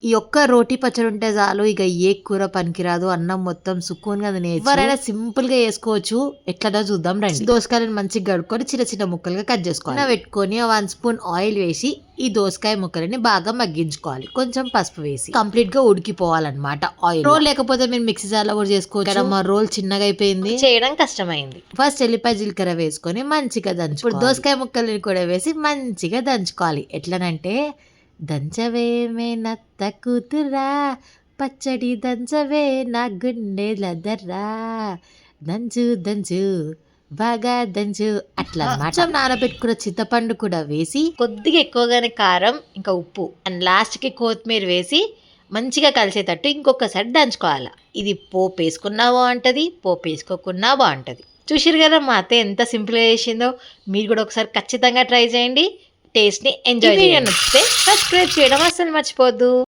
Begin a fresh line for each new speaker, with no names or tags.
ఈ ఒక్క రోటి పచ్చడి ఉంటే చాలు, ఇక ఏ కూర పనికిరాదు. అన్నం మొత్తం సుక్కూన్‌గా తినేయొచ్చు. ఎవరైనా సింపుల్‌గా చేసుకోవచ్చు. ఎట్లనో చూద్దాం రండి. దోసకాయలను మంచిగా కడుక్కొని చిన్న చిన్న ముక్కలుగా కట్ చేసుకోవాలి. పెట్టుకొని 1 స్పూన్ ఆయిల్ వేసి ఈ దోసకాయ ముక్కలని బాగా మగ్గించుకోవాలి. కొంచెం పసుపు వేసి కంప్లీట్ గా ఉడికిపోవాలన్నమాట ఆయిల్. రోల్ లేకపోతే మీరు మిక్సీ జార్లో కూడా చేసుకోవచ్చు. ఇక్కడ మా రోల్ చిన్నగా అయిపోయింది, చేయడం కష్టమైంది. ఫస్ట్ ఎల్లిపాయ జీలకర్ర వేసుకొని మంచిగా దంచుకోవాలి. ఇప్పుడు దోసకాయ ముక్కల్ని కూడా వేసి మంచిగా దంచుకోవాలి. ఎట్లనంటే, దంచవేమే నత్త కూతురా, పచ్చడి దంచవే నా గుండెల దర్రా, దంచు దంచు బాగా దంచు అట్లా అన్నమాట. నానబెట్టుకున్న చింతపండు కూడా వేసి కొద్దిగా ఎక్కువగానే కారం ఇంకా ఉప్పు అండ్ లాస్ట్కి కొత్తిమీర వేసి మంచిగా కలిసేటట్టు ఇంకొకసారి దంచుకోవాలి. ఇది పోపు వేసుకున్నా బాగుంటుంది, పోపు వేసుకోకున్నా బాగుంటుంది. చూసిరు కదా మా అత్త ఎంత సింపుల్గా చేసిందో. మీరు కూడా ఒకసారి ఖచ్చితంగా ట్రై చేయండి, టేస్ట్ని ఎంజాయ్ చేయండి. నచ్చితే సబ్స్క్రైబ్ చేయడం అస్సలు మర్చిపోద్దు.